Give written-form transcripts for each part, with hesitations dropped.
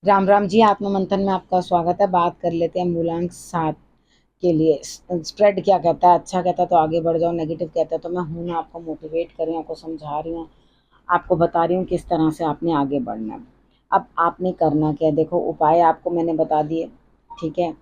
राम राम जी, आत्म मंथन में आपका स्वागत है। बात कर लेते हैं मूलांक 7 के लिए। स्प्रेड क्या कहता है? अच्छा कहता है तो आगे बढ़ जाओ, नेगेटिव कहता है तो मैं हूं ना आपको मोटिवेट कर रही हूँ, आपको समझा रही हूँ, आपको बता रही हूँ किस तरह से आपने आगे बढ़ना है। अब आपने करना क्या है, देखो उपाय आपको मैंने बता दिए, ठीक है।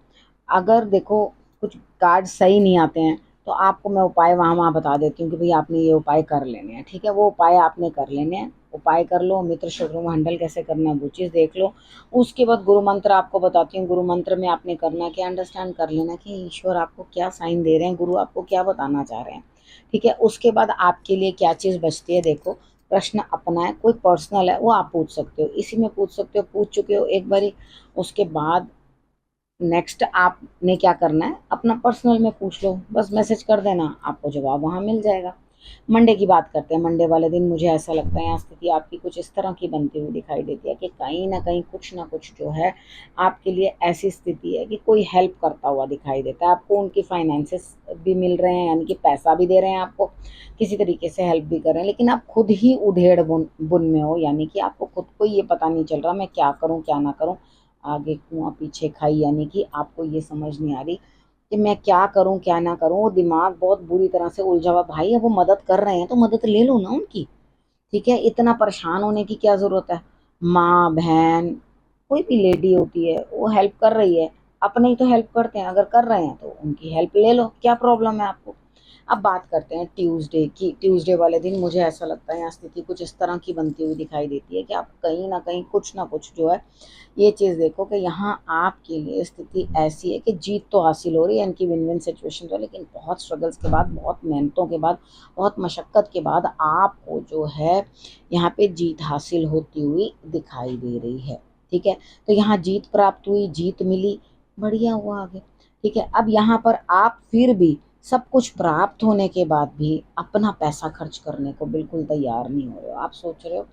अगर देखो कुछ कार्ड सही नहीं आते हैं तो आपको मैं उपाय वहाँ वहाँ बता देती हूँ कि भाई आपने ये उपाय कर लेने हैं, ठीक है। वो उपाय आपने कर लेने हैं, उपाय कर लो। मित्र शत्रुओं में हैंडल कैसे करना है वो चीज़ देख लो। उसके बाद गुरु मंत्र आपको बताती हूँ। गुरु मंत्र में आपने करना क्या, अंडरस्टैंड कर लेना कि ईश्वर आपको क्या साइन दे रहे हैं, गुरु आपको क्या बताना चाह रहे हैं, ठीक है। उसके बाद आपके लिए क्या चीज़ बचती है, देखो प्रश्न अपना है, कोई पर्सनल है वो आप पूछ सकते हो, इसी में पूछ सकते हो, पूछ चुके हो एक बारी। उसके बाद नेक्स्ट आपने क्या करना है, अपना पर्सनल में पूछ लो, बस मैसेज कर देना, आपको जवाब वहाँ मिल जाएगा। मंडे की बात करते हैं। मंडे वाले दिन मुझे ऐसा लगता है यहाँ स्थिति आपकी कुछ इस तरह की बनती हुई दिखाई देती है कि कहीं ना कुछ जो है आपके लिए ऐसी स्थिति है कि कोई हेल्प करता हुआ दिखाई देता है आपको। उनकी फाइनेंसेस भी मिल रहे हैं, यानी कि पैसा भी दे रहे हैं आपको, किसी तरीके से हेल्प भी कर रहे हैं, लेकिन आप खुद ही उधेड़ बुन बुन में हो, यानी कि आपको खुद को ये पता नहीं चल रहा मैं क्या करूँ क्या ना करूँ। आगे कुआं पीछे खाई, यानी कि आपको ये समझ नहीं आ रही कि मैं क्या करूं क्या ना करूं। वो दिमाग बहुत बुरी तरह से उलझा हुआ। भाई अब वो मदद कर रहे हैं तो मदद ले लो ना उनकी, ठीक है। इतना परेशान होने की क्या जरूरत है। माँ बहन कोई भी लेडी होती है वो हेल्प कर रही है, अपने ही तो हेल्प करते हैं, अगर कर रहे हैं तो उनकी हेल्प ले लो, क्या प्रॉब्लम है आपको। अब बात करते हैं ट्यूसडे की। ट्यूसडे वाले दिन मुझे ऐसा लगता है यहाँ स्थिति कुछ इस तरह की बनती हुई दिखाई देती है कि आप कहीं ना कुछ जो है ये चीज़ देखो कि यहाँ आपके लिए स्थिति ऐसी है कि जीत तो हासिल हो रही है, इनकी विन विन सिचुएशन तो, लेकिन बहुत स्ट्रगल्स के बाद, बहुत मेहनतों के बाद, बहुत मशक्क़त के बाद आपको जो है यहाँ पे जीत हासिल होती हुई दिखाई दे रही है, ठीक है। तो यहाँ जीत प्राप्त हुई, जीत मिली, बढ़िया हुआ आगे, ठीक है। अब यहाँ पर आप फिर भी सब कुछ प्राप्त होने के बाद भी अपना पैसा खर्च करने को बिल्कुल तैयार नहीं हो रहे हो। आप सोच रहे हो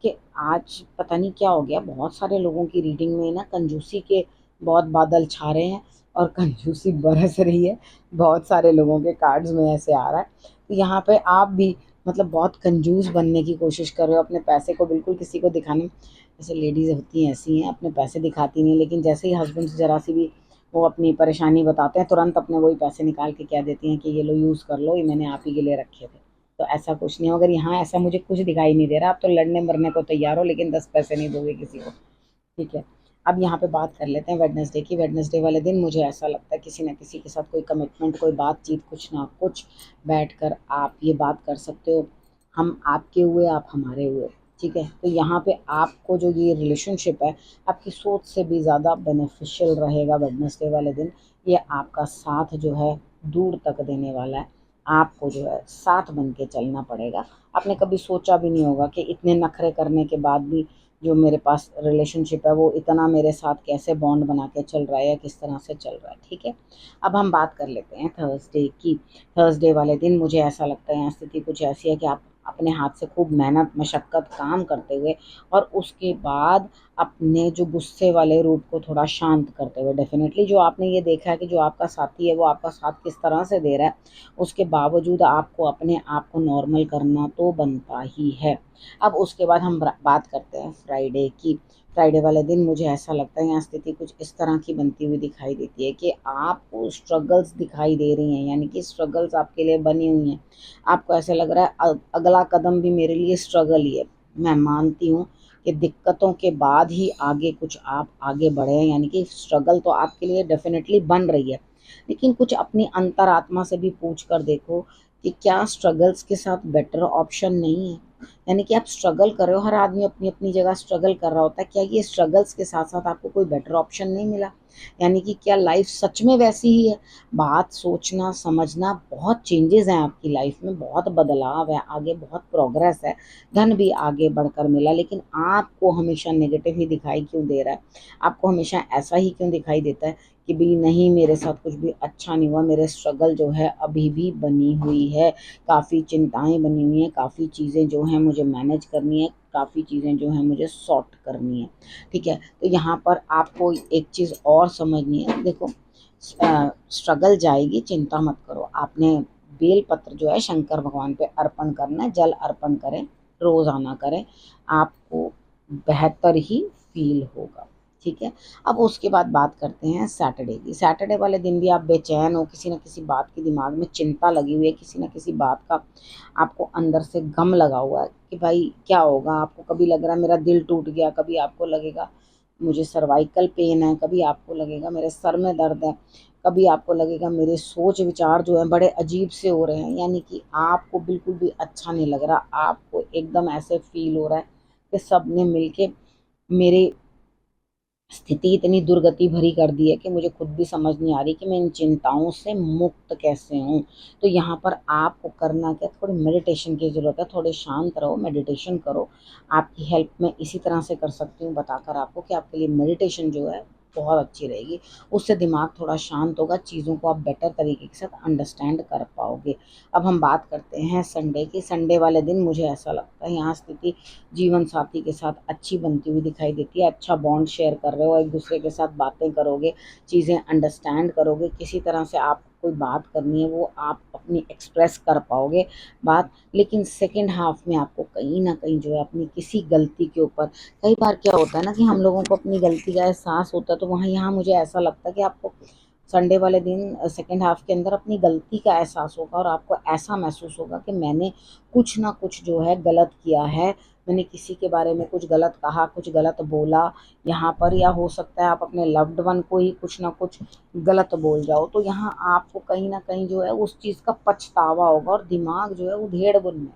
कि आज पता नहीं क्या हो गया, बहुत सारे लोगों की रीडिंग में ना कंजूसी के बहुत बादल छा रहे हैं और कंजूसी बरस रही है। बहुत सारे लोगों के कार्ड्स में ऐसे आ रहा है। तो यहाँ पे आप भी मतलब बहुत कंजूस बनने की कोशिश कर रहे हो, अपने पैसे को बिल्कुल किसी को दिखाने। जैसे लेडीज़ होती हैं ऐसी हैं, अपने पैसे दिखाती नहीं, लेकिन जैसे ही हस्बैंड से ज़रा सी भी वो अपनी परेशानी बताते हैं तुरंत अपने वही पैसे निकाल के क्या देती हैं कि ये लो यूज़ कर लो, ये मैंने आप ही के लिए रखे थे। तो ऐसा कुछ नहीं है, मगर यहाँ ऐसा मुझे कुछ दिखाई नहीं दे रहा। आप तो लड़ने मरने को तैयार हो लेकिन 10 पैसे नहीं दोगे किसी को, ठीक है। अब यहाँ पे बात कर लेते हैं वेडनेसडे की। वेडनेसडे वाले दिन मुझे ऐसा लगता है किसी न किसी के साथ कोई कमिटमेंट, कोई बातचीत, कुछ ना कुछ बैठकर आप ये बात कर सकते हो, हम आपके हुए आप हमारे हुए, ठीक है। तो यहाँ पे आपको जो ये रिलेशनशिप है आपकी सोच से भी ज़्यादा बेनिफिशियल रहेगा वेडनेसडे वाले दिन। ये आपका साथ जो है दूर तक देने वाला है। आपको जो है साथ बन के चलना पड़ेगा। आपने कभी सोचा भी नहीं होगा कि इतने नखरे करने के बाद भी जो मेरे पास रिलेशनशिप है वो इतना मेरे साथ कैसे बॉन्ड बना के चल रहा है या किस तरह से चल रहा है, ठीक है। अब हम बात कर लेते हैं थर्सडे की। थर्सडे वाले दिन मुझे ऐसा लगता है यहाँ स्थिति कुछ ऐसी है कि आप अपने हाथ से खूब मेहनत मशक्क़त काम करते हुए और उसके बाद अपने जो गुस्से वाले रूप को थोड़ा शांत करते हुए, डेफिनेटली जो आपने ये देखा है कि जो आपका साथी है वो आपका साथ किस तरह से दे रहा है, उसके बावजूद आपको अपने आप को नॉर्मल करना तो बनता ही है। अब उसके बाद हम बात करते हैं फ्राइडे की। फ्राइडे वाले दिन मुझे ऐसा लगता है यहाँ स्थिति कुछ इस तरह की बनती हुई दिखाई देती है कि आपको स्ट्रगल्स दिखाई दे रही हैं, यानी कि स्ट्रगल्स आपके लिए बनी हुई हैं। आपको ऐसे लग रहा है अगला कदम भी मेरे लिए स्ट्रगल ही है। मैं मानती हूँ कि दिक्कतों के बाद ही आगे कुछ आप आगे बढ़े हैं, यानी कि स्ट्रगल तो आपके लिए डेफिनेटली बन रही है, लेकिन कुछ अपनी अंतरात्मा से भी पूछ कर देखो कि क्या स्ट्रगल्स के साथ बेटर ऑप्शन नहीं है। यानी कि आप स्ट्रगल कर रहे हो, हर आदमी अपनी अपनी जगह स्ट्रगल कर रहा होता है, क्या ये स्ट्रगल्स के साथ साथ आपको कोई बेटर ऑप्शन नहीं मिला। यानी कि क्या लाइफ सच में वैसी ही है। बात सोचना समझना, बहुत चेंजेस हैं आपकी लाइफ में, बहुत बदलाव है, आगे बहुत प्रोग्रेस है, धन भी आगे बढ़कर मिला, लेकिन आपको हमेशा नेगेटिव ही दिखाई क्यों दे रहा है। आपको हमेशा ऐसा ही क्यों दिखाई देता है कि भाई नहीं मेरे साथ कुछ भी अच्छा नहीं हुआ, मेरे स्ट्रगल जो है अभी भी बनी हुई है, काफ़ी चिंताएं बनी हुई हैं, काफ़ी चीज़ें जो हैं मुझे मैनेज करनी है, काफ़ी चीज़ें जो हैं मुझे सॉर्ट करनी है, ठीक है। तो यहाँ पर आपको एक चीज़ और समझनी है, देखो स्ट्रगल जाएगी, चिंता मत करो। आपने बेल पत्र जो है शंकर भगवान पे अर्पण करना है, जल अर्पण करें, रोज़ाना करें, आपको बेहतर ही फील होगा, ठीक है। अब उसके बाद बात करते हैं सैटरडे की। सैटरडे वाले दिन भी आप बेचैन हो, किसी न किसी बात की दिमाग में चिंता लगी हुई है, किसी न किसी बात का आपको अंदर से गम लगा हुआ है कि भाई क्या होगा। आपको कभी लग रहा है मेरा दिल टूट गया, कभी आपको लगेगा मुझे सर्वाइकल पेन है, कभी आपको लगेगा मेरे सर में दर्द है, कभी आपको लगेगा मेरे सोच विचार जो हैं बड़े अजीब से हो रहे हैं, यानी कि आपको बिल्कुल भी अच्छा नहीं लग रहा। आपको एकदम ऐसे फील हो रहा है कि सब ने मिलके मेरे स्थिति इतनी दुर्गति भरी कर दी है कि मुझे खुद भी समझ नहीं आ रही कि मैं इन चिंताओं से मुक्त कैसे हूँ। तो यहाँ पर आपको करना क्या, थोड़ी मेडिटेशन की ज़रूरत है। थोड़े शांत रहो, मेडिटेशन करो। आपकी हेल्प मैं इसी तरह से कर सकती हूँ बताकर आपको कि आपके लिए मेडिटेशन जो है बहुत अच्छी रहेगी। उससे दिमाग थोड़ा शांत होगा, चीज़ों को आप बेटर तरीके के साथ अंडरस्टैंड कर पाओगे। अब हम बात करते हैं संडे की। संडे वाले दिन मुझे ऐसा लगता है यहाँ स्थिति जीवन साथी के साथ अच्छी बनती हुई दिखाई देती है। अच्छा बॉन्ड शेयर कर रहे हो, एक दूसरे के साथ बातें करोगे, चीज़ें अंडरस्टैंड करोगे, किसी तरह से आप कोई बात करनी है वो आप अपनी एक्सप्रेस कर पाओगे बात। लेकिन सेकंड हाफ में आपको कहीं ना कहीं जो है अपनी किसी गलती के ऊपर, कई बार क्या होता है ना कि हम लोगों को अपनी गलती का एहसास होता है, तो वहाँ यहाँ मुझे ऐसा लगता है कि आपको संडे वाले दिन सेकंड हाफ के अंदर अपनी गलती का एहसास होगा और आपको ऐसा महसूस होगा कि मैंने कुछ ना कुछ जो है गलत किया है, मैंने किसी के बारे में कुछ गलत कहा, कुछ गलत बोला यहाँ पर, या हो सकता है आप अपने लव्ड वन को ही कुछ ना कुछ गलत बोल जाओ। तो यहाँ आपको कहीं ना कहीं जो है उस चीज़ का पछतावा होगा और दिमाग जो है उधेड़ बुन में।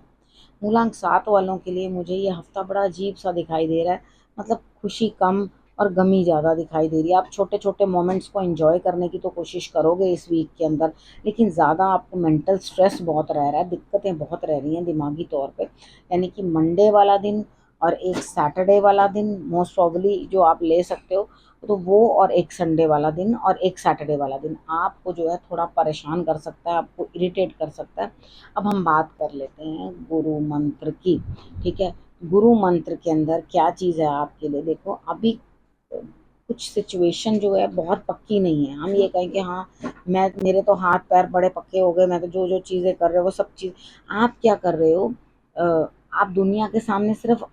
मूलांक 7 वालों के लिए मुझे ये हफ्ता बड़ा अजीब सा दिखाई दे रहा है। मतलब खुशी कम और गमी ज़्यादा दिखाई दे रही है। आप छोटे छोटे मोमेंट्स को एंजॉय करने की तो कोशिश करोगे इस वीक के अंदर, लेकिन ज़्यादा आपको मेंटल स्ट्रेस बहुत रह रहा है, दिक्कतें बहुत रह रही हैं दिमागी तौर पे। यानी कि मंडे वाला दिन और एक सैटरडे वाला दिन मोस्ट प्रॉबली जो आप ले सकते हो, तो वो और एक संडे वाला दिन और एक सैटरडे वाला दिन आपको जो है थोड़ा परेशान कर सकता है, आपको इरिटेट कर सकता है। अब हम बात कर लेते हैं गुरु मंत्र की। ठीक है, गुरु मंत्र के अंदर क्या चीज़ है आपके लिए। देखो अभी कुछ सिचुएशन जो है बहुत पक्की नहीं है। हम ये कहें कि हाँ मैं, मेरे तो हाथ पैर बड़े पक्के हो गए, मैं तो जो जो चीज़ें कर रहे हो वो सब चीज़, आप क्या कर रहे हो, आप दुनिया के सामने सिर्फ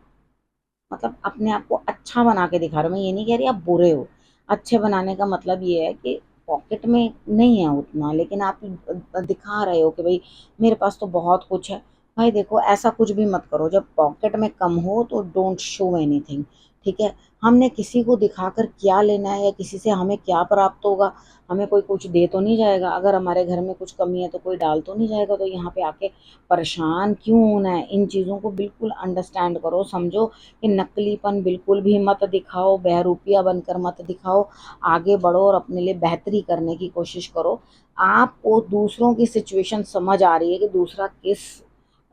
मतलब अपने आप को अच्छा बना के दिखा रहे हो। मैं ये नहीं कह रही आप बुरे हो। अच्छे बनाने का मतलब ये है कि पॉकेट में नहीं है उतना, लेकिन आप दिखा रहे हो कि भाई मेरे पास तो बहुत कुछ है। भाई देखो ऐसा कुछ भी मत करो, जब पॉकेट में कम हो तो डोंट शो एनीथिंग। ठीक है, हमने किसी को दिखाकर क्या लेना है या किसी से हमें क्या प्राप्त होगा। हमें कोई कुछ दे तो नहीं जाएगा, अगर हमारे घर में कुछ कमी है तो कोई डाल तो नहीं जाएगा। तो यहाँ पे आके परेशान क्यों होना है। इन चीज़ों को बिल्कुल अंडरस्टैंड करो, समझो कि नकलीपन बिल्कुल भी मत दिखाओ, बहरूपिया बनकर मत दिखाओ। आगे बढ़ो और अपने लिए बेहतरी करने की कोशिश करो। आपको दूसरों की सिचुएशन समझ आ रही है कि दूसरा किस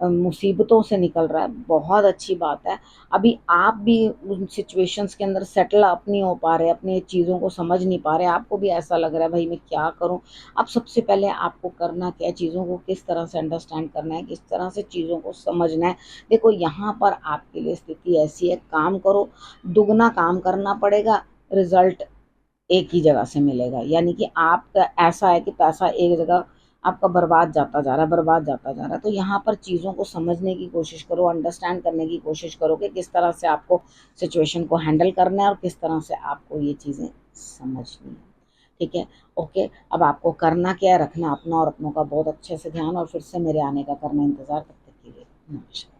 मुसीबतों से निकल रहा है, बहुत अच्छी बात है। अभी आप भी उन सिचुएशंस के अंदर सेटल अप नहीं हो पा रहे, अपनी चीज़ों को समझ नहीं पा रहे, आपको भी ऐसा लग रहा है भाई मैं क्या करूं। अब सबसे पहले आपको करना क्या है, चीज़ों को किस तरह से अंडरस्टैंड करना है, किस तरह से चीज़ों को समझना है। देखो यहाँ पर आपके लिए स्थिति ऐसी है, काम करो, दुगना काम करना पड़ेगा, रिजल्ट एक ही जगह से मिलेगा। यानी कि आपका ऐसा है कि पैसा एक जगह आपका बर्बाद जाता जा रहा है, बर्बाद जाता जा रहा है। तो यहाँ पर चीज़ों को समझने की कोशिश करो, अंडरस्टैंड करने की कोशिश करो कि किस तरह से आपको सिचुएशन को हैंडल करना है और किस तरह से आपको ये चीज़ें समझनी है। ठीक है, ओके। अब आपको करना क्या है, रखना अपना और अपनों का बहुत अच्छे से ध्यान, और फिर से मेरे आने का करना इंतज़ार। तब तक के लिए नमस्कार।